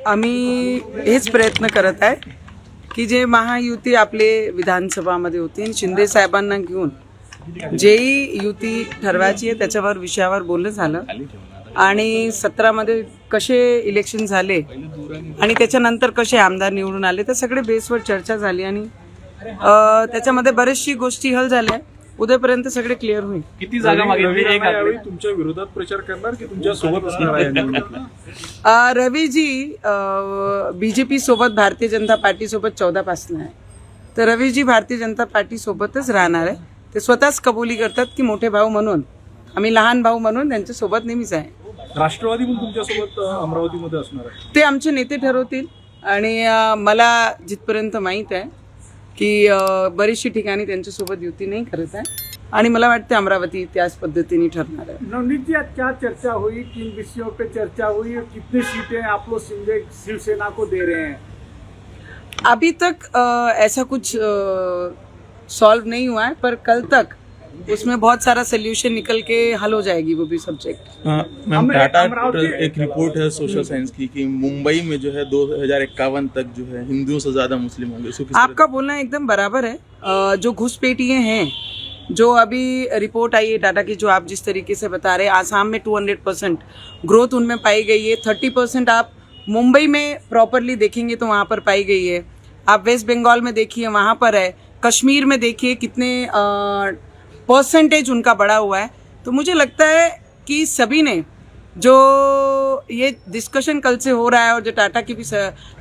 आम्ही हेच प्रयत्न करत आहे की जे महायुती आपले विधानसभामध्ये होती आणि शिंदे साहेबांना घेऊन जेही युती ठरवायची आहे त्याच्यावर विषयावर बोलणं झालं आणि 17मध्ये कसे इलेक्शन झाले आणि त्याच्यानंतर कसे आमदार निवडून आले तर सगळे बेसवर चर्चा झाली आणि त्याच्यामध्ये बरेचशी गोष्टी हल झाल्या. उद्यापर्यंत सगळे क्लिअर होईल. किती जागा मागितली? यावेळी तुमच्या विरोधात प्रचार करणार की तुमच्या सोबत असणार आहे? रवीजी बीजेपी सोबत भारतीय जनता पार्टी सोबत 14 पासून आहे, तर रवीजी भारतीय जनता पार्टी सोबतच राहणार आहे. ते स्वतःच कबुली करतात की मोठे भाऊ म्हणून, आम्ही लहान भाऊ म्हणून त्यांच्या सोबत नेहमीच आहे. राष्ट्रवादी पण तुमच्यासोबत अमरावतीमध्ये असणार आहे? ते आमचे नेते ठरवतील आणि मला जिथपर्यंत माहीत आहे की बरीचशी ठिकाणी त्यांच्यासोबत युती नाही करत आहे आणि मला वाटते अमरावती त्याच पद्धतीने ठरणार आहे. नवनीत जी, आज क्या चर्चा हुई? किन विषयों पे चर्चा हुई? कितनी सीटें आप लोग शिवसेना को दे रहे हैं? अभी तक ऐसा कुछ सॉल्व नहीं हुआ है, पर कल तक उसमें बहुत सारा सोल्यूशन निकल के हल हो जाएगी वो भी सब्जेक्ट. मैम, टाटा एक रिपोर्ट है सोशल साइंस की कि मुंबई में जो है 2051 तक जो है हिंदुओं से ज्यादा मुस्लिम होंगे. आपका बोलना एकदम बराबर है. जो घुसपैठिए हैं, जो अभी रिपोर्ट आई है टाटा की, जो आप जिस तरीके से बता रहे हैं, आसाम में 200% ग्रोथ उनमें पाई गई है. 30% आप मुंबई में प्रॉपरली देखेंगे तो वहाँ पर पाई गई है. आप वेस्ट बंगाल में देखिए वहाँ पर है. कश्मीर में देखिए कितने परसेंटेज उनका बढ़ा हुआ है. तो मुझे लगता है कि सभी ने जो ये डिस्कशन कल से हो रहा है और जो टाटा की भी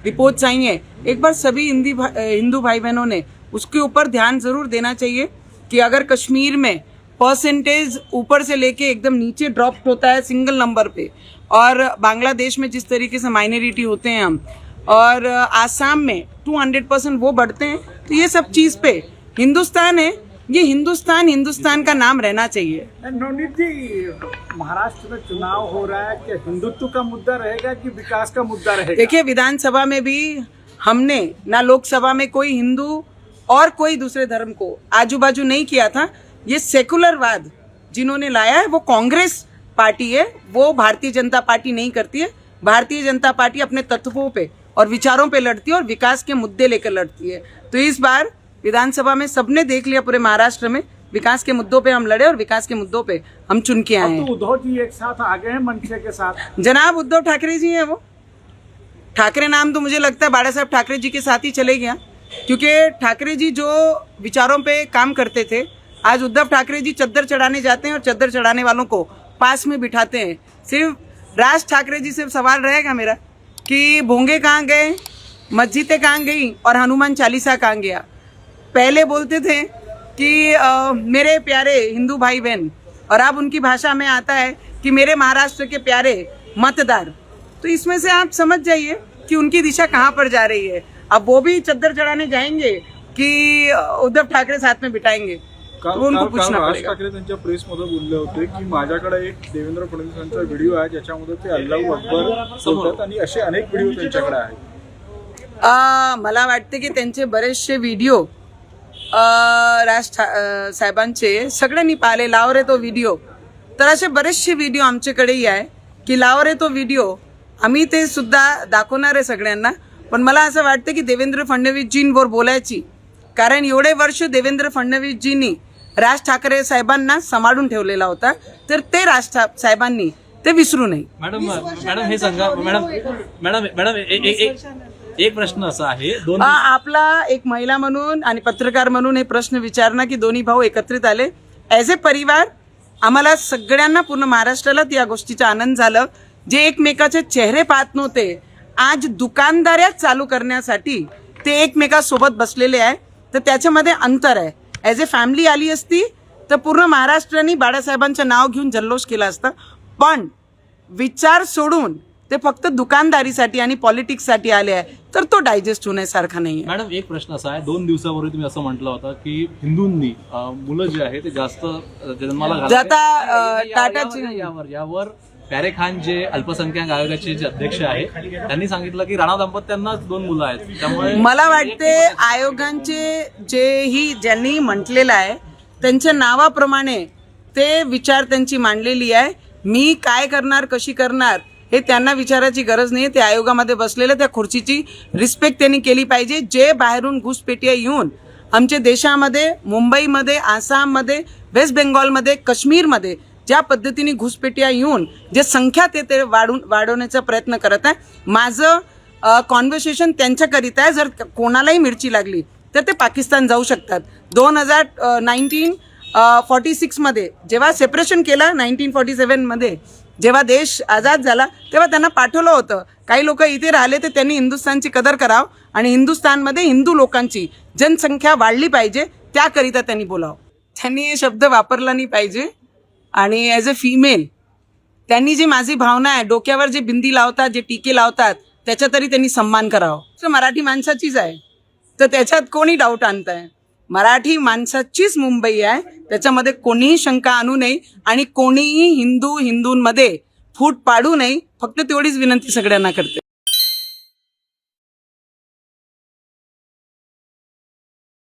रिपोर्ट्स आई हैं, एक बार सभी हिंदू भाई बहनों ने उसके ऊपर ध्यान ज़रूर देना चाहिए कि अगर कश्मीर में परसेंटेज ऊपर से लेके एकदम नीचे ड्रॉप होता है सिंगल नंबर पे, और बांग्लादेश में जिस तरीके से माइनॉरिटी होते हैं हम, और आसाम में 200% वो बढ़ते हैं, तो ये सब चीज़ पे हिंदुस्तान है, ये हिंदुस्तान का नाम रहना चाहिए. नवनीत जी, महाराष्ट्र में चुनाव हो रहा है, क्या हिंदुत्व का मुद्दा रहेगा कि विकास का मुद्दा रहेगा? देखिए, विधानसभा में भी हमने ना लोकसभा में कोई हिंदू और कोई दूसरे धर्म को आजू बाजू नहीं किया था. ये सेकुलरवाद जिन्होंने लाया है वो कांग्रेस पार्टी है, वो भारतीय जनता पार्टी नहीं करती है. भारतीय जनता पार्टी अपने तत्वों पे और विचारों पे लड़ती है और विकास के मुद्दे लेकर लड़ती है. तो इस बार विधानसभा में सबने देख लिया, पूरे महाराष्ट्र में विकास के मुद्दों पे हम लड़े और विकास के मुद्दों पे हम चुन के आए हैं. तो उद्धव जी एक साथ आ गए हैं मनसे के साथ. जनाब उद्धव ठाकरे जी हैं. वो ठाकरे नाम तो मुझे लगता है बाड़ा साहब ठाकरे जी के साथ ही चले गया, क्योंकि ठाकरे जी जो विचारों पे काम करते थे, आज उद्धव ठाकरे जी चद्दर चढ़ाने जाते हैं और चद्दर चढ़ाने वालों को पास में बिठाते हैं. सिर्फ राज ठाकरे जी से सवाल रहेगा मेरा कि भोंगे कहाँ गए, मस्जिदें कहाँ गई और हनुमान चालीसा कहाँ गया. पहले बोलते थे कि मेरे प्यारे हिंदू भाई बहन, और अब उनकी भाषा में आता है कि मेरे महाराष्ट्र के प्यारे मतदार. तो इसमें से आप समझ जाइए कि उनकी दिशा कहाँ पर जा रही है. अब वो भी चद्दर चढ़ाने जाएंगे कि उद्धव ठाकरे साथ में बिठाएंगे, तो उनको पूछना राज पड़ेगा. ठाकरे त्यांच्या प्रेसमध्ये बोलले होते की माझ्याकडे एक देवेंद्र फडणवीसांचा व्हिडिओ आहे ज्याच्यामध्ये ते अल्लाहू अकबर बोलतात आणि असे अनेक व्हिडिओ त्यांच्याकडे आहेत. मला वाटते की त्यांचे बरेचसे व्हिडिओ साहेबांचे सगळ्यांनी पाहिले. लाव रे तो व्हिडिओ. तर असे बरेचसे व्हिडिओ आमच्याकडेही आहे की लाव रे तो व्हिडिओ. आम्ही ते सुद्धा दाखवणार आहे सगळ्यांना. पण मला असं वाटतं की देवेंद्र फडणवीसजींवर बोलायची, कारण एवढे वर्ष देवेंद्र फडणवीसजींनी राज ठाकरे साहेबांना सांभाळून ठेवलेला होता, तर ते राज साहेबांनी ते विसरू नये. मॅडम हे सांगा. मॅडम एक प्रश्न असा आहे, आपला एक महिला म्हणून आणि पत्रकार म्हणून हे प्रश्न विचारणं की दोन्ही भाऊ एकत्रित आले ॲज ए परिवार. आम्हाला सगळ्यांना पूर्ण महाराष्ट्राला या गोष्टीचा आनंद झाला. जे एकमेकाचे चेहरे पाहत नव्हते, आज दुकानदाऱ्या चालू करण्यासाठी ते एकमेकासोबत बसलेले आहे. तर त्याच्यामध्ये अंतर आहे. ॲज ए फॅमिली आली असती तर पूर्ण महाराष्ट्राने बाळासाहेबांचं नाव घेऊन जल्लोष केला असता, पण विचार सोडून ते फक्त दुकानदारीसाठी आणि पॉलिटिक्ससाठी आले आहे, तर तो डायजेस्ट होण्यासारखा नाही. मॅडम एक प्रश्न असा आहे, 2 दिवसापूर्वी तुम्ही असं म्हटलं होतं की हिंदूंनी मुलं जे आहे ते जास्त जन्माला टाटाची यावर प्यारे खान जे अल्पसंख्याक आयोगाचे जे अध्यक्ष आहे त्यांनी सांगितलं की राणा दाम्पत्यांनाच 2 मुलं आहेत. त्यामुळे मला वाटते आयोगांचे ज्यांनी म्हटलेलं आहे त्यांच्या नावाप्रमाणे ते विचार त्यांची मांडलेली आहे. मी काय करणार, कशी करणार हे त्यांना विचारायची गरज नाही. त्या आयोगामध्ये बसलेल्या त्या खुर्चीची रिस्पेक्ट त्यांनी केली पाहिजे. जे बाहेरून घुसपेटिया येऊन आमच्या देशामध्ये, मुंबईमध्ये, आसाममध्ये, वेस्ट बेंगॉलमध्ये, काश्मीरमध्ये ज्या पद्धतीने घुसपेटिया येऊन जे संख्या ते वाढवण्याचा प्रयत्न करत आहे. माझं कॉन्व्हर्सेशन त्यांच्याकरिता आहे. जर कोणालाही मिरची लागली तर ते पाकिस्तान जाऊ शकतात. 1946मध्ये जेव्हा सेपरेशन केलं, 1947मध्ये जेव्हा देश आझाद झाला तेव्हा त्यांना पाठवलं होतं. काही लोक इथे राहिले तर त्यांनी हिंदुस्थानची कदर करावं आणि हिंदुस्थानमध्ये हिंदू लोकांची जनसंख्या वाढली पाहिजे त्याकरिता त्यांनी बोलावं. त्यांनी हे शब्द वापरला नाही पाहिजे. आणि ॲज अ फिमेल त्यांनी जी माझी भावना आहे, डोक्यावर जे बिंदी लावतात, जे टिके लावतात, त्याचा तरी त्यांनी सन्मान करावा. तर मराठी माणसाचीच आहे तर त्याच्यात कोणी डाऊट आणत आहे. मराठी माणसाचीच मुंबई आहे, त्याच्यामध्ये कोणीही शंका आणू नये आणि कोणीही हिंदूंमध्ये फूट पाडू नये. फक्त तेवढीच विनंती सगळ्यांना करते.